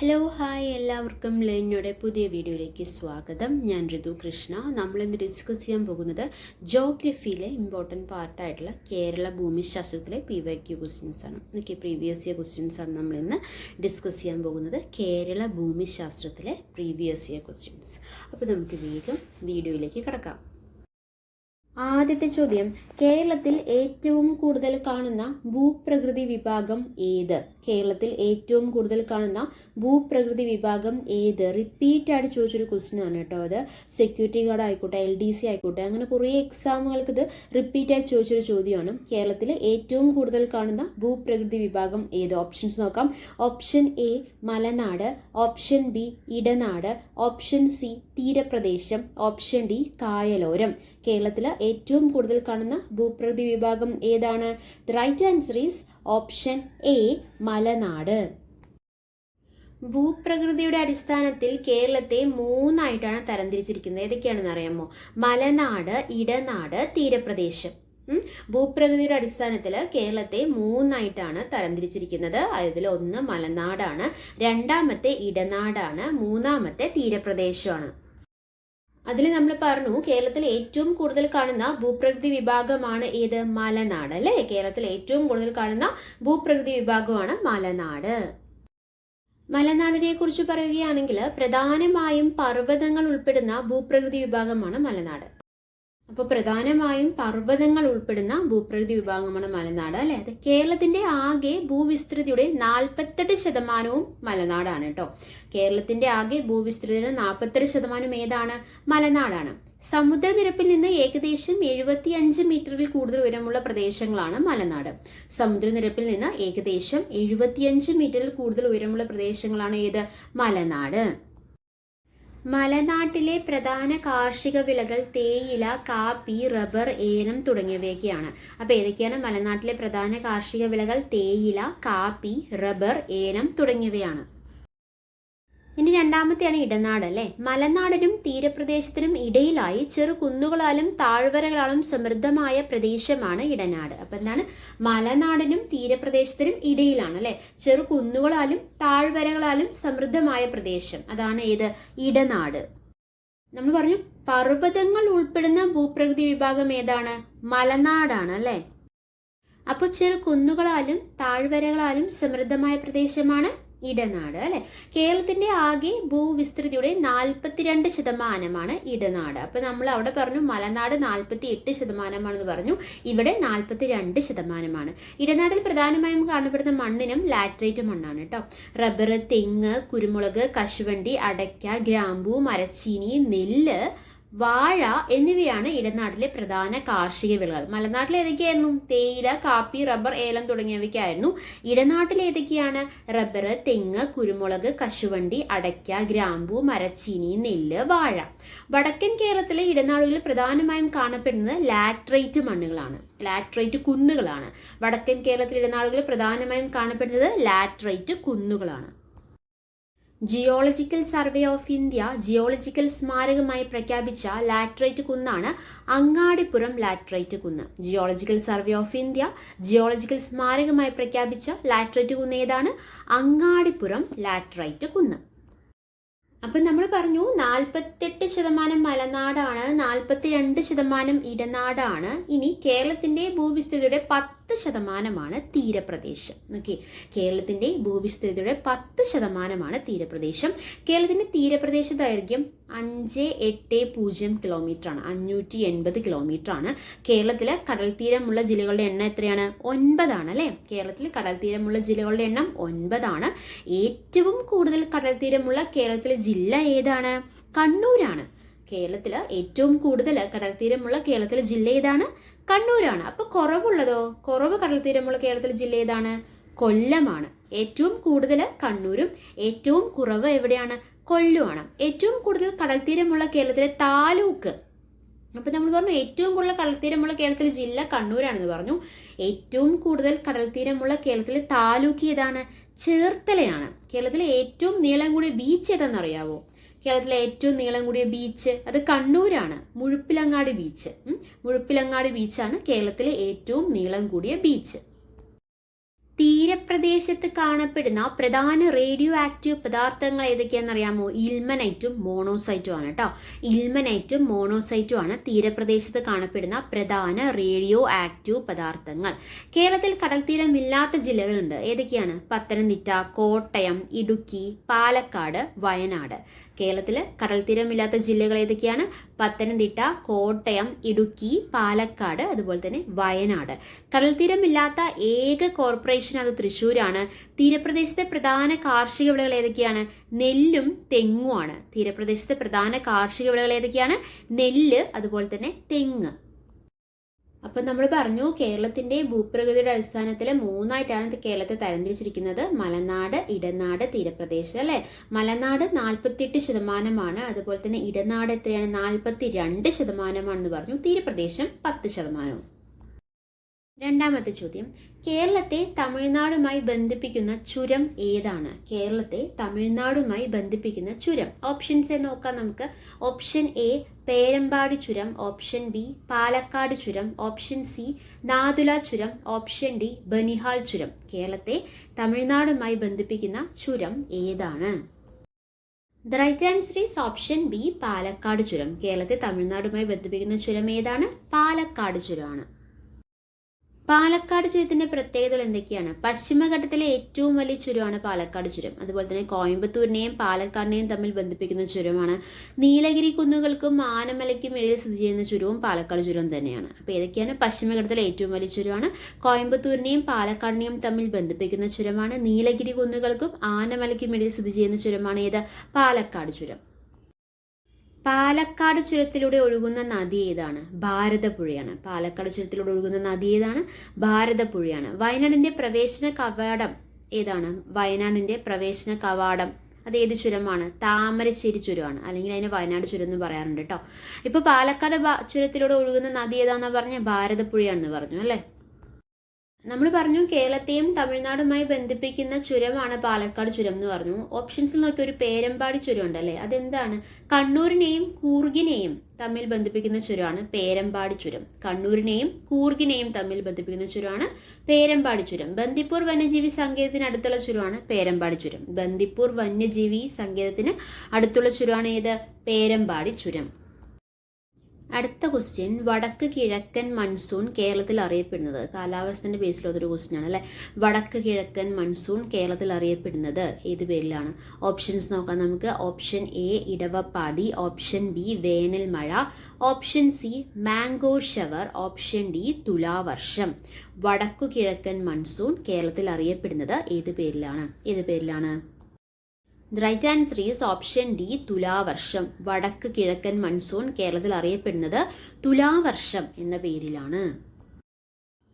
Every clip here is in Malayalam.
ഹലോ ഹായ് എല്ലാവർക്കും ലെന്നയുടെ പുതിയ വീഡിയോയിലേക്ക് സ്വാഗതം. ഞാൻ ഋതു കൃഷ്ണ. നമ്മളിന്ന് ഡിസ്കസ് ചെയ്യാൻ പോകുന്നത് ജോഗ്രഫിയിലെ ഇമ്പോർട്ടൻറ്റ് പാർട്ടായിട്ടുള്ള കേരള ഭൂമിശാസ്ത്രത്തിലെ PYQ ക്വസ്റ്റ്യൻസ് ആണ്. ഓക്കെ, പ്രീവിയസ് ഇയർ ക്വസ്റ്റ്യൻസ് ആണ് നമ്മളിന്ന് ഡിസ്കസ് ചെയ്യാൻ പോകുന്നത്, കേരള ഭൂമിശാസ്ത്രത്തിലെ പ്രീവിയസ് ഇയർ ക്വസ്റ്റ്യൻസ്. അപ്പോൾ നമുക്ക് വേഗം വീഡിയോയിലേക്ക് കിടക്കാം. ആദ്യത്തെ ചോദ്യം, കേരളത്തിൽ ഏറ്റവും കൂടുതൽ കാണുന്ന ഭൂപ്രകൃതി വിഭാഗം ഏത്? കേരളത്തിൽ ഏറ്റവും കൂടുതൽ കാണുന്ന ഭൂപ്രകൃതി വിഭാഗം ഏത്? റിപ്പീറ്റ് ആയിട്ട് ചോദിച്ചൊരു ക്വസ്റ്റ്യൻ ആണ് കേട്ടോ. അത് സെക്യൂരിറ്റി ഗാർഡ് ആയിക്കോട്ടെ, LDC ആയിക്കോട്ടെ, അങ്ങനെ കുറേ എക്സാമുകൾക്ക് ഇത് റിപ്പീറ്റ് ആയിട്ട് ചോദിച്ചൊരു ചോദ്യമാണ്. കേരളത്തിൽ ഏറ്റവും കൂടുതൽ കാണുന്ന ഭൂപ്രകൃതി വിഭാഗം ഏത്? ഓപ്ഷൻസ് നോക്കാം. ഓപ്ഷൻ A മലനാട്, ഓപ്ഷൻ B ഇടനാട്, ഓപ്ഷൻ C തീരപ്രദേശം, ഓപ്ഷൻ D കായലോരം. കേരളത്തിൽ ഏറ്റവും കൂടുതൽ കാണുന്ന ഭൂപ്രകൃതി വിഭാഗം ഏതാണ്? The right answer is option A മലനാട്. ഭൂപ്രകൃതിയുടെ അടിസ്ഥാനത്തിൽ കേരളത്തെ മൂന്നായിട്ടാണ് തരംതിരിച്ചിരിക്കുന്നത്. ഏതൊക്കെയാണെന്ന് അറിയാമോ? മലനാട്, ഇടനാട്, തീരപ്രദേശം. ഭൂപ്രകൃതിയുടെ അടിസ്ഥാനത്തിൽ കേരളത്തെ മൂന്നായിട്ടാണ് തരംതിരിച്ചിരിക്കുന്നത്. അതിൽ ഒന്ന് മലനാടാണ്, രണ്ടാമത്തെ ഇടനാടാണ്, മൂന്നാമത്തെ തീരപ്രദേശമാണ്. അതിൽ നമ്മൾ പറഞ്ഞു കേരളത്തിൽ ഏറ്റവും കൂടുതൽ കാണുന്ന ഭൂപ്രകൃതി വിഭാഗമാണ് ഏത്? മലനാട് അല്ലേ? കേരളത്തിൽ ഏറ്റവും കൂടുതൽ കാണുന്ന ഭൂപ്രകൃതി വിഭാഗമാണ് മലനാട്. മലനാടിനെ കുറിച്ച് പറയുകയാണെങ്കിൽ പ്രധാനമായും പർവ്വതങ്ങൾ ഉൾപ്പെടുന്ന ഭൂപ്രകൃതി വിഭാഗമാണ് മലനാട്. അപ്പോൾ പ്രധാനമായും പർവ്വതങ്ങൾ ഉൾപ്പെടുന്ന ഭൂപ്രകൃതി വിഭാഗമാണ് മലനാട് അല്ലേ? അത് കേരളത്തിന്റെ ആകെ ഭൂവിസ്തൃതിയുടെ 48% മലനാടാണ് കേട്ടോ. കേരളത്തിന്റെ ആകെ ഭൂവിസ്തൃതിയുടെ 48% ഏതാണ്? മലനാടാണ്. സമുദ്രനിരപ്പിൽ നിന്ന് ഏകദേശം 75 മീറ്ററിൽ കൂടുതൽ ഉയരമുള്ള പ്രദേശങ്ങളാണ് മലനാട്. സമുദ്രനിരപ്പിൽ നിന്ന് ഏകദേശം 75 മീറ്ററിൽ കൂടുതൽ ഉയരമുള്ള പ്രദേശങ്ങളാണ് ഏത്? മലനാട്. മലനാട്ടിലെ പ്രധാന കാർഷിക വിളകൾ തേയില, കാപ്പി, റബ്ബർ, ഏലം തുടങ്ങിയവയൊക്കെയാണ്. അപ്പോൾ ഏതൊക്കെയാണ് മലനാട്ടിലെ പ്രധാന കാർഷിക വിളകൾ? തേയില, കാപ്പി, റബ്ബർ, ഏലം തുടങ്ങിയവയാണ്. ഇനി രണ്ടാമത്തെയാണ് ഇടനാട് അല്ലേ? മലനാടിനും തീരപ്രദേശത്തിനും ഇടയിലായി ചെറു കുന്നുകളാലും താഴ്വരകളാലും സമൃദ്ധമായ പ്രദേശമാണ് ഇടനാട്. അപ്പൊ എന്താണ്? മലനാടിനും തീരപ്രദേശത്തിനും ഇടയിലാണ് അല്ലെ? ചെറു കുന്നുകളാലും താഴ്വരകളാലും സമൃദ്ധമായ പ്രദേശം, അതാണ് ഏത്? ഇടനാട്. നമ്മൾ പറഞ്ഞു പർവ്വതങ്ങൾ ഉൾപ്പെടുന്ന ഭൂപ്രകൃതി വിഭാഗം ഏതാണ്? മലനാടാണ് അല്ലെ? അപ്പൊ ചെറു കുന്നുകളാലും താഴ്വരകളാലും സമൃദ്ധമായ പ്രദേശമാണ് ഇടനാട് അല്ലെ? കേരളത്തിന്റെ ആകെ ഭൂവിസ്തൃതിയുടെ 42% ഇടനാട്. അപ്പൊ നമ്മൾ അവിടെ പറഞ്ഞു മലനാട് 48% പറഞ്ഞു, ഇവിടെ 42%. ഇടനാടിൽ പ്രധാനമായും കാണപ്പെടുന്ന മണ്ണിനും ലാറ്ററൈറ്റ് മണ്ണാണ് കേട്ടോ. റബ്ബർ, തെങ്ങ്, കുരുമുളക്, കശുവണ്ടി, അടയ്ക്ക, ഗ്രാമ്പൂ, മരച്ചീനി, നെല്ല്, വാഴ എന്നിവയാണ് ഇടനാട്ടിലെ പ്രധാന കാർഷിക വിളകൾ. മലനാട്ടിൽ ഏതൊക്കെയായിരുന്നു? തേയില, കാപ്പി, റബ്ബർ, ഏലം തുടങ്ങിയവയ്ക്കായിരുന്നു. ഇടനാട്ടിൽ ഏതൊക്കെയാണ്? റബ്ബർ, തെങ്ങ്, കുരുമുളക്, കശുവണ്ടി, അടയ്ക്ക, ഗ്രാമ്പൂ, മരച്ചീനി, നെല്ല്, വാഴ. വടക്കൻ കേരളത്തിലെ ഇടനാടുകളിൽ പ്രധാനമായും കാണപ്പെടുന്നത് ലാറ്ററൈറ്റ് മണ്ണുകളാണ്, ലാറ്ററൈറ്റ് കുന്നുകളാണ്. വടക്കൻ കേരളത്തിലെ ഇടനാടുകളിൽ പ്രധാനമായും കാണപ്പെടുന്നത് ലാറ്ററൈറ്റ് കുന്നുകളാണ്. Geological survey of India geological സ്മാരകമായി പ്രഖ്യാപിച്ച ലാറ്ററൈറ്റ് കുന്നാണ് അങ്ങാടിപ്പുറം ലാറ്ററൈറ്റ് കുന്ന്. Geological survey of India geological സ്മാരകമായി പ്രഖ്യാപിച്ച ലാറ്ററൈറ്റ് കുന്ന് ഏതാണ്? അങ്ങാടിപ്പുറം ലാറ്ററൈറ്റ് കുന്ന്. അപ്പം നമ്മൾ പറഞ്ഞു 48% മലനാടാണ്, 42% ഇടനാടാണ്. ഇനി കേരളത്തിന്റെ ഭൂവിസ്തൃതിയുടെ 10% തീരപ്രദേശം. ഓക്കെ, കേരളത്തിന്റെ ഭൂവിസ്തൃതിയുടെ 10% തീരപ്രദേശം. കേരളത്തിന്റെ തീരപ്രദേശ ദൈർഘ്യം 580 കിലോമീറ്റർ ആണ്, 580 കിലോമീറ്റർ ആണ്. കേരളത്തിലെ കടൽ തീരമുള്ള ജില്ലകളുടെ എണ്ണം എത്രയാണ്? 9 ആണ് അല്ലേ? കേരളത്തിൽ കടൽ തീരമുള്ള ജില്ലകളുടെ എണ്ണം 9 ആണ്. ഏറ്റവും കൂടുതൽ കടൽ തീരമുള്ള കേരളത്തിലെ ജില്ല ഏതാണ്? കണ്ണൂരാണ്. കേരളത്തിൽ ഏറ്റവും കൂടുതൽ കടൽ തീരമുള്ള കേരളത്തിലെ ജില്ല ഏതാണ്? കണ്ണൂരാണ്. അപ്പൊ കുറവുള്ളതോ? കുറവ് കടൽ തീരമുള്ള കേരളത്തിലെ ജില്ല ഏതാണ്? കൊല്ലമാണ്. ഏറ്റവും കൂടുതൽ കണ്ണൂരും ഏറ്റവും കുറവ് എവിടെയാണ്? കൊല്ലമാണ്. ഏറ്റവും കൂടുതൽ കടൽ തീരമുള്ള കേരളത്തിലെ താലൂക്ക്, അപ്പൊ നമ്മൾ പറഞ്ഞു ഏറ്റവും കൂടുതൽ കടൽ തീരമുള്ള കേരളത്തിലെ ജില്ല കണ്ണൂരാണെന്ന് പറഞ്ഞു. ഏറ്റവും കൂടുതൽ കടൽ തീരമുള്ള കേരളത്തിലെ താലൂക്ക് ഏതാണ്? ചേർത്തലയാണ്. കേരളത്തിലെ ഏറ്റവും നീളം കൂടിയ ബീച്ച് ഏതാണെന്ന് അറിയാവോ? കേരളത്തിലെ ഏറ്റവും നീളം കൂടിയ ബീച്ച് അത് കണ്ണൂരാണ്, മുഴുപ്പിലങ്ങാടി ബീച്ച്. മുഴുപ്പിലങ്ങാടി ബീച്ചാണ് കേരളത്തിലെ ഏറ്റവും നീളം കൂടിയ ബീച്ച്. തീര തീരപ്രദേശത്ത് കാണപ്പെടുന്ന പ്രധാന റേഡിയോ ആക്റ്റീവ് പദാർത്ഥങ്ങൾ ഏതൊക്കെയാണെന്ന് അറിയാമോ? ഇൽമനൈറ്റും മോണോസൈറ്റും ആണ് കേട്ടോ. ഇൽമനൈറ്റും മോണോസൈറ്റും ആണ് തീരപ്രദേശത്ത് കാണപ്പെടുന്ന പ്രധാന റേഡിയോ ആക്റ്റീവ് പദാർത്ഥങ്ങൾ. കേരളത്തിൽ കടൽത്തീരമില്ലാത്ത ജില്ലകളുണ്ട്. ഏതൊക്കെയാണ്? പത്തനംതിട്ട, കോട്ടയം, ഇടുക്കി, പാലക്കാട്, വയനാട്. കേരളത്തിൽ കടൽത്തീരമില്ലാത്ത ജില്ലകൾ ഏതൊക്കെയാണ്? പത്തനംതിട്ട, കോട്ടയം, ഇടുക്കി, പാലക്കാട്, അതുപോലെ തന്നെ വയനാട്. കടൽത്തീരമില്ലാത്ത ഏക കോർപ്പറേഷൻ അത് തൃശ്ശൂരാണ്. തീരപ്രദേശത്തെ പ്രധാന കാർഷിക വിളകൾ ഏതൊക്കെയാണ്? നെല്ലും തെങ്ങുമാണ്. തീരപ്രദേശത്തെ പ്രധാന കാർഷിക വിളകൾ ഏതൊക്കെയാണ്? നെല്ല്, അതുപോലെ തന്നെ തെങ്ങ്. അപ്പം നമ്മൾ പറഞ്ഞു കേരളത്തിൻ്റെ ഭൂപ്രകൃതിയുടെ അടിസ്ഥാനത്തിൽ 3ആയിട്ടാണ് കേരളത്തെ തരംതിരിച്ചിരിക്കുന്നത്. മലനാട്, ഇടനാട്, തീരപ്രദേശം അല്ലേ? മലനാട് 48%, അതുപോലെ തന്നെ ഇടനാട് എത്രയാണ്? 42%, പറഞ്ഞു. തീരപ്രദേശം 10%. രണ്ടാമത്തെ ചോദ്യം, കേരളത്തെ തമിഴ്നാടുമായി ബന്ധിപ്പിക്കുന്ന ചുരം ഏതാണ്? കേരളത്തെ തമിഴ്നാടുമായി ബന്ധിപ്പിക്കുന്ന ചുരം. ഓപ്ഷൻസ് നോക്കാം നമുക്ക്. ഓപ്ഷൻ എ പേരമ്പാടി ചുരം, ഓപ്ഷൻ ബി പാലക്കാട് ചുരം, ഓപ്ഷൻ സി നാതുല ചുരം, ഓപ്ഷൻ ഡി ബനിഹാൽ ചുരം. കേരളത്തെ തമിഴ്നാടുമായി ബന്ധിപ്പിക്കുന്ന ചുരം ഏതാണ്? The right answer is option B Palakkad ചുരം. കേരളത്തെ തമിഴ്നാടുമായി ബന്ധിപ്പിക്കുന്ന ചുരം ഏതാണ്? പാലക്കാട് ചുരമാണ്. പാലക്കാട് ചുരത്തിന്റെ പ്രത്യേകതകൾ എന്തൊക്കെയാണ്? പശ്ചിമഘട്ടത്തിലെ ഏറ്റവും വലിയ ചുരമാണ് പാലക്കാട് ചുരം. അതുപോലെ തന്നെ കോയമ്പത്തൂരിനെയും പാലക്കാടിനെയും തമ്മിൽ ബന്ധിപ്പിക്കുന്ന ചുരമാണ്. നീലഗിരി കുന്നുകൾക്കും ആനമലയ്ക്കും ഇടയിൽ സ്ഥിതി ചെയ്യുന്ന ചുരവും പാലക്കാട് ചുരം തന്നെയാണ്. അപ്പോൾ ഏതൊക്കെയാണ്? പശ്ചിമഘട്ടത്തിലെ ഏറ്റവും വലിയ ചുരമാണ്. കോയമ്പത്തൂരിനെയും പാലക്കാടിനെയും തമ്മിൽ ബന്ധിപ്പിക്കുന്ന ചുരമാണ്. നീലഗിരി കുന്നുകൾക്കും ആനമലയ്ക്കും ഇടയിൽ സ്ഥിതി ചെയ്യുന്ന ചുരമാണ് ഏത്? പാലക്കാട് ചുരം. പാലക്കാട് ചുരത്തിലൂടെ ഒഴുകുന്ന നദി ഏതാണ്? ഭാരതപ്പുഴയാണ്. പാലക്കാട് ചുരത്തിലൂടെ ഒഴുകുന്ന നദി ഏതാണ്? ഭാരതപ്പുഴയാണ്. വയനാടിന്റെ പ്രവേശന കവാടം ഏതാണ്? വയനാടിന്റെ പ്രവേശന കവാടം അത് ഏത് ചുരമാണ്? താമരശ്ശേരി ചുരമാണ്, അല്ലെങ്കിൽ അതിന് വയനാട് ചുരം എന്ന് പറയാറുണ്ട് കേട്ടോ. ഇപ്പോൾ പാലക്കാട് ചുരത്തിലൂടെ ഒഴുകുന്ന നദി ഏതാണെന്ന് പറഞ്ഞ ഭാരതപ്പുഴയാണെന്ന് പറഞ്ഞു അല്ലേ? നമ്മൾ പറഞ്ഞു കേരളത്തെയും തമിഴ്നാടുമായി ബന്ധിപ്പിക്കുന്ന ചുരമാണ് പാലക്കാട് ചുരം എന്ന് പറഞ്ഞു. ഓപ്ഷൻസിൽ നോക്കി ഒരു പേരമ്പാടി ചുരം ഉണ്ടല്ലേ, അതെന്താണ്? കണ്ണൂരിനെയും കൂർഗിനെയും തമ്മിൽ ബന്ധിപ്പിക്കുന്ന ചുരമാണ് പേരമ്പാടി ചുരം. കണ്ണൂരിനെയും കൂർഗിനെയും തമ്മിൽ ബന്ധിപ്പിക്കുന്ന ചുരമാണ് പേരമ്പാടി ചുരം. ബന്ദിപ്പൂർ വന്യജീവി സങ്കേതത്തിന് അടുത്തുള്ള ചുരമാണ് പേരമ്പാടി ചുരം. ബന്ദിപ്പൂർ വന്യജീവി സങ്കേതത്തിന് അടുത്തുള്ള ചുരമാണ് ഏത്? പേരമ്പാടി ചുരം. അടുത്ത ക്വസ്റ്റ്യൻ, വടക്ക് കിഴക്കൻ മൺസൂൺ കേരളത്തിൽ അറിയപ്പെടുന്നത്. കാലാവസ്ഥൻ്റെ ബേസിലൊരു ക്വസ്റ്റ്യൻ ആണ് അല്ലേ? വടക്ക് കിഴക്കൻ മൺസൂൺ കേരളത്തിൽ അറിയപ്പെടുന്നത് ഏത് പേരിലാണ്? ഓപ്ഷൻസ് നോക്കാം നമുക്ക്. ഓപ്ഷൻ എ ഇടവപ്പാതി, ഓപ്ഷൻ ബി വേനൽ മഴ, option C mango shower, option D തുലാവർഷം. വടക്കു കിഴക്കൻ മൺസൂൺ കേരളത്തിൽ അറിയപ്പെടുന്നത് ഏത് പേരിലാണ്? The right answer is option D തുലാവർഷം. വടക്ക് കിഴക്കൻ മൺസൂൺ കേരളത്തിൽ അറിയപ്പെടുന്നത് തുലാവർഷം എന്ന പേരിലാണ്.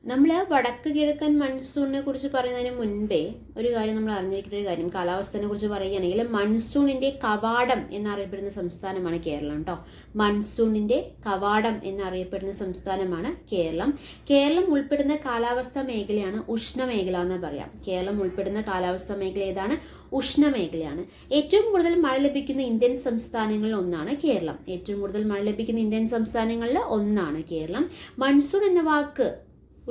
നമ്മൾ വടക്ക് കിഴക്കൻ മൺസൂണിനെ കുറിച്ച് പറയുന്നതിന് മുൻപേ ഒരു കാര്യം നമ്മൾ അറിഞ്ഞിരിക്കുന്ന ഒരു കാര്യം, കാലാവസ്ഥയെ കുറിച്ച് പറയുകയാണെങ്കിൽ മൺസൂണിൻ്റെ കവാടം എന്നറിയപ്പെടുന്ന സംസ്ഥാനമാണ് കേരളം കേട്ടോ. മൺസൂണിൻ്റെ കവാടം എന്നറിയപ്പെടുന്ന സംസ്ഥാനമാണ് കേരളം. കേരളം ഉൾപ്പെടുന്ന കാലാവസ്ഥാ മേഖലയാണ് ഉഷ്ണമേഖല എന്ന് പറയാം. കേരളം ഉൾപ്പെടുന്ന കാലാവസ്ഥാ മേഖല ഏതാണ്? ഉഷ്ണമേഖലയാണ്. ഏറ്റവും കൂടുതൽ മഴ ലഭിക്കുന്ന ഇന്ത്യൻ സംസ്ഥാനങ്ങളിൽ ഒന്നാണ് കേരളം. ഏറ്റവും കൂടുതൽ മഴ ലഭിക്കുന്ന ഇന്ത്യൻ സംസ്ഥാനങ്ങളിൽ ഒന്നാണ് കേരളം. മൺസൂൺ എന്ന വാക്ക്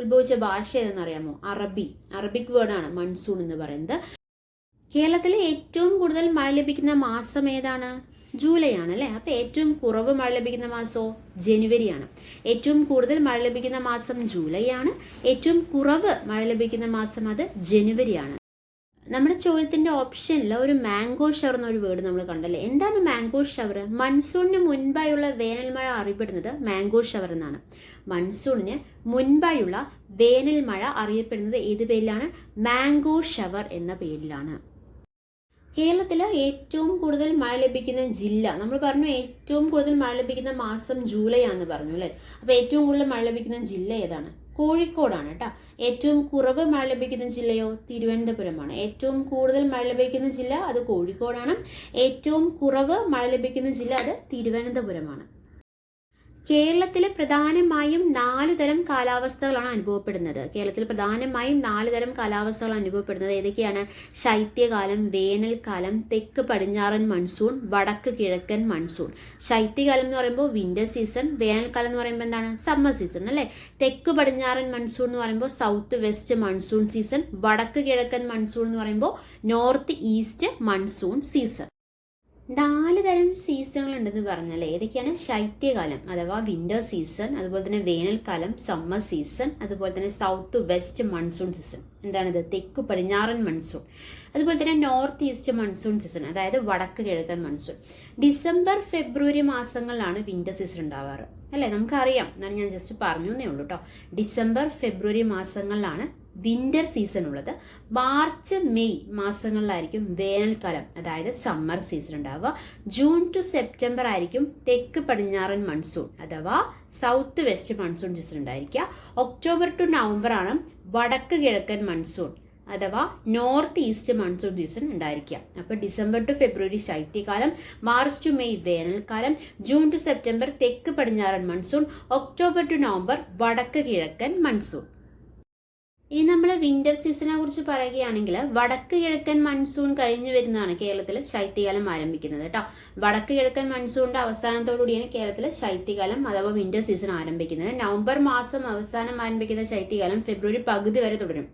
ഉത്ഭവിച്ച ഭാഷ ഏതെന്നറിയാമോ? അറബിക് വേർഡാണ് മൺസൂൺ എന്ന് പറയുന്നത്. കേരളത്തിലെ ഏറ്റവും കൂടുതൽ മഴ ലഭിക്കുന്ന മാസം ഏതാണ്? ജൂലൈ ആണ് അല്ലേ? അപ്പോൾ ഏറ്റവും കുറവ് മഴ ലഭിക്കുന്ന മാസമോ? ജനുവരിയാണ്. ഏറ്റവും കൂടുതൽ മഴ ലഭിക്കുന്ന മാസം ജൂലൈ ആണ്. ഏറ്റവും കുറവ് മഴ ലഭിക്കുന്ന മാസം അത് ജനുവരിയാണ്. നമ്മുടെ ചോദ്യത്തിൻ്റെ ഓപ്ഷനിൽ ഒരു മാംഗോ ഷവർ എന്നൊരു വേർഡ് നമ്മൾ കണ്ടല്ലേ. എന്താണ് മാംഗോ ഷവർ? മൺസൂണിന് മുൻപായുള്ള വേനൽ മഴ അറിയപ്പെടുന്നത് മാംഗോ ഷവർ എന്നാണ്. മൺസൂണിന് മുൻപായുള്ള വേനൽ മഴ അറിയപ്പെടുന്നത് ഏത് പേരിലാണ്? മാംഗോ ഷവർ എന്ന പേരിലാണ്. കേരളത്തിൽ ഏറ്റവും കൂടുതൽ മഴ ലഭിക്കുന്ന ജില്ല നമ്മൾ പറഞ്ഞു. ഏറ്റവും കൂടുതൽ മഴ ലഭിക്കുന്ന മാസം ജൂലൈ ആണെന്ന് പറഞ്ഞു അല്ലേ? അപ്പോൾ ഏറ്റവും കൂടുതൽ മഴ ലഭിക്കുന്ന ജില്ല ഏതാണ്? കോഴിക്കോടാണ് കേട്ടോ. ഏറ്റവും കുറവ് മഴ ലഭിക്കുന്ന ജില്ലയോ? തിരുവനന്തപുരമാണ്. ഏറ്റവും കൂടുതൽ മഴ ലഭിക്കുന്ന ജില്ല അത് കോഴിക്കോടാണ്. ഏറ്റവും കുറവ് മഴ ലഭിക്കുന്ന ജില്ല അത് തിരുവനന്തപുരമാണ്. കേരളത്തിൽ പ്രധാനമായും 4 തരം കാലാവസ്ഥകളാണ് അനുഭവപ്പെടുന്നത്. ഏതൊക്കെയാണ്? ശൈത്യകാലം, വേനൽക്കാലം, തെക്ക് പടിഞ്ഞാറൻ മൺസൂൺ, വടക്ക് കിഴക്കൻ മൺസൂൺ. ശൈത്യകാലം എന്ന് പറയുമ്പോൾ വിന്റർ സീസൺ, വേനൽക്കാലം എന്ന് പറയുമ്പോൾ എന്താണ്? സമ്മർ സീസൺ അല്ലേ. തെക്ക് പടിഞ്ഞാറൻ മൺസൂൺ എന്ന് പറയുമ്പോൾ സൗത്ത് വെസ്റ്റ് മൺസൂൺ സീസൺ, വടക്ക് കിഴക്കൻ മൺസൂൺ എന്ന് പറയുമ്പോൾ നോർത്ത് ഈസ്റ്റ് മൺസൂൺ സീസൺ. 4 തരം സീസണുകളുണ്ടെന്ന് പറഞ്ഞാൽ ഏതൊക്കെയാണ്? ശൈത്യകാലം അഥവാ വിന്റർ സീസൺ, അതുപോലെ തന്നെ വേനൽക്കാലം സമ്മർ സീസൺ, അതുപോലെ തന്നെ സൗത്ത് വെസ്റ്റ് മൺസൂൺ സീസൺ. എന്താണിത്? തെക്ക് പടിഞ്ഞാറൻ മൺസൂൺ. അതുപോലെ തന്നെ നോർത്ത് ഈസ്റ്റ് മൺസൂൺ സീസൺ, അതായത് വടക്ക് കിഴക്കൻ മൺസൂൺ. ഡിസംബർ ഫെബ്രുവരി മാസങ്ങളിലാണ് വിന്റർ സീസൺ ഉണ്ടാവാറ് അല്ലേ, നമുക്കറിയാം. എന്നാലും ഞാൻ ജസ്റ്റ് പറഞ്ഞു എന്നേ ഉള്ളൂ കേട്ടോ. ഡിസംബർ ഫെബ്രുവരി മാസങ്ങളിലാണ് വിന്റർ സീസൺ ഉള്ളത്. മാർച്ച് മെയ് മാസങ്ങളിലായിരിക്കും വേനൽക്കാലം, അതായത് സമ്മർ സീസൺ ഉണ്ടാവുക. ജൂൺ ടു സെപ്റ്റംബർ ആയിരിക്കും തെക്ക് പടിഞ്ഞാറൻ മൺസൂൺ അഥവാ സൗത്ത് വെസ്റ്റ് മൺസൂൺ സീസൺ ഉണ്ടായിരിക്കുക. ഒക്ടോബർ ടു നവംബർ ആണ് വടക്ക് കിഴക്കൻ മൺസൂൺ അഥവാ നോർത്ത് ഈസ്റ്റ് മൺസൂൺ സീസൺ ഉണ്ടായിരിക്കുക. അപ്പോൾ ഡിസംബർ ടു ഫെബ്രുവരി ശൈത്യകാലം, മാർച്ച് ടു മെയ് വേനൽക്കാലം, ജൂൺ ടു സെപ്റ്റംബർ തെക്ക് പടിഞ്ഞാറൻ മൺസൂൺ, ഒക്ടോബർ ടു നവംബർ വടക്ക് കിഴക്കൻ മൺസൂൺ. ഇനി നമ്മൾ വിന്റർ സീസണിനെ കുറിച്ച് പറയുകയാണെങ്കിൽ വടക്ക് കിഴക്കൻ മൺസൂൺ കഴിഞ്ഞു വരുന്നതാണ് കേരളത്തിൽ ശൈത്യകാലം ആരംഭിക്കുന്നത് കേട്ടോ. വടക്ക് കിഴക്കൻ മൺസൂണിന്റെ അവസാനത്തോടുകൂടിയാണ് കേരളത്തിൽ ശൈത്യകാലം അഥവാ വിന്റർ സീസൺ ആരംഭിക്കുന്നത്. നവംബർ മാസം അവസാനം ആരംഭിക്കുന്ന ശൈത്യകാലം ഫെബ്രുവരി പകുതി വരെ തുടരും.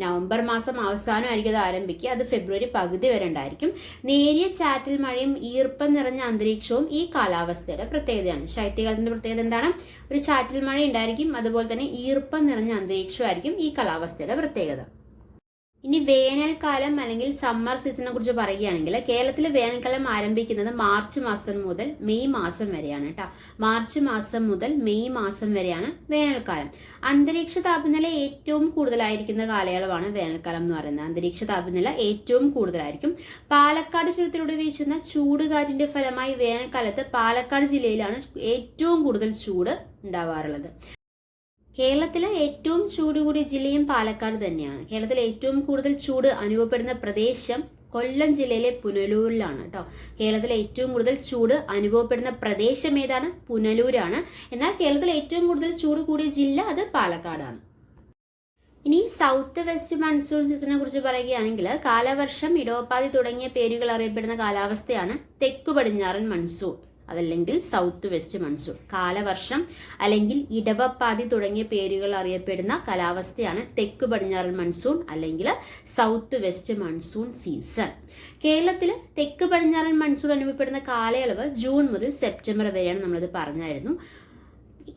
നവംബർ മാസം അവസാനമായിരിക്കും അത് ആരംഭിക്കുക. അത് ഫെബ്രുവരി പകുതി വരെ ഉണ്ടായിരിക്കും. നേരിയ ചാറ്റൽ മഴയും ഈർപ്പം നിറഞ്ഞ അന്തരീക്ഷവും ഈ കാലാവസ്ഥയുടെ പ്രത്യേകതയാണ്. ശൈത്യകാലത്തിന്റെ പ്രത്യേകത എന്താണ്? ഒരു ചാറ്റൽ മഴ ഉണ്ടായിരിക്കും, അതുപോലെ തന്നെ ഈർപ്പം നിറഞ്ഞ അന്തരീക്ഷമായിരിക്കും ഈ കാലാവസ്ഥയുടെ പ്രത്യേകത. ഇനി വേനൽക്കാലം അല്ലെങ്കിൽ സമ്മർ സീസണിനെ കുറിച്ച് പറയുകയാണെങ്കിൽ കേരളത്തിൽ വേനൽക്കാലം ആരംഭിക്കുന്നത് മാർച്ച് മാസം മുതൽ മെയ് മാസം വരെയാണ് കേട്ടോ. മാർച്ച് മാസം മുതൽ മെയ് മാസം വരെയാണ് വേനൽക്കാലം. അന്തരീക്ഷ താപനില ഏറ്റവും കൂടുതലായിരിക്കുന്ന കാലയളവാണ് വേനൽക്കാലം എന്ന് പറയുന്നത്. അന്തരീക്ഷ താപനില ഏറ്റവും കൂടുതലായിരിക്കും. പാലക്കാട് ചുരത്തിലൂടെ വീശുന്ന ചൂടുകാറ്റിന്റെ ഫലമായി വേനൽക്കാലത്ത് പാലക്കാട് ജില്ലയിലാണ് ഏറ്റവും കൂടുതൽ ചൂട് ഉണ്ടാവാറുള്ളത്. കേരളത്തിലെ ഏറ്റവും ചൂട് കൂടിയ ജില്ലയും പാലക്കാട് തന്നെയാണ്. കേരളത്തിലെ ഏറ്റവും കൂടുതൽ ചൂട് അനുഭവപ്പെടുന്ന പ്രദേശം കൊല്ലം ജില്ലയിലെ പുനലൂരിലാണ് കേട്ടോ. കേരളത്തിലെ ഏറ്റവും കൂടുതൽ ചൂട് അനുഭവപ്പെടുന്ന പ്രദേശം ഏതാണ്? പുനലൂരാണ്. എന്നാൽ കേരളത്തിലെ ഏറ്റവും കൂടുതൽ ചൂട് കൂടിയ ജില്ല അത് പാലക്കാടാണ്. ഇനി സൗത്ത് വെസ്റ്റ് മൺസൂൺ സീസണിനെ കുറിച്ച് പറയുകയാണെങ്കിൽ കാലവർഷം, ഇടവപ്പാതി തുടങ്ങിയ പേരുകൾ അറിയപ്പെടുന്ന കാലാവസ്ഥയാണ് തെക്കു പടിഞ്ഞാറൻ മൺസൂൺ, അതല്ലെങ്കിൽ സൗത്ത് വെസ്റ്റ് മൺസൂൺ. കാലവർഷം അല്ലെങ്കിൽ ഇടവപ്പാതി തുടങ്ങിയ പേരുകൾ അറിയപ്പെടുന്ന കാലാവസ്ഥയാണ് തെക്ക് പടിഞ്ഞാറൻ മൺസൂൺ അല്ലെങ്കിൽ സൗത്ത് വെസ്റ്റ് മൺസൂൺ സീസൺ. കേരളത്തിൽ തെക്ക് പടിഞ്ഞാറൻ മൺസൂൺ അനുഭവപ്പെടുന്ന കാലയളവ് ജൂൺ മുതൽ സെപ്റ്റംബർ വരെയാണ്. നമ്മളത് പറഞ്ഞായിരുന്നു.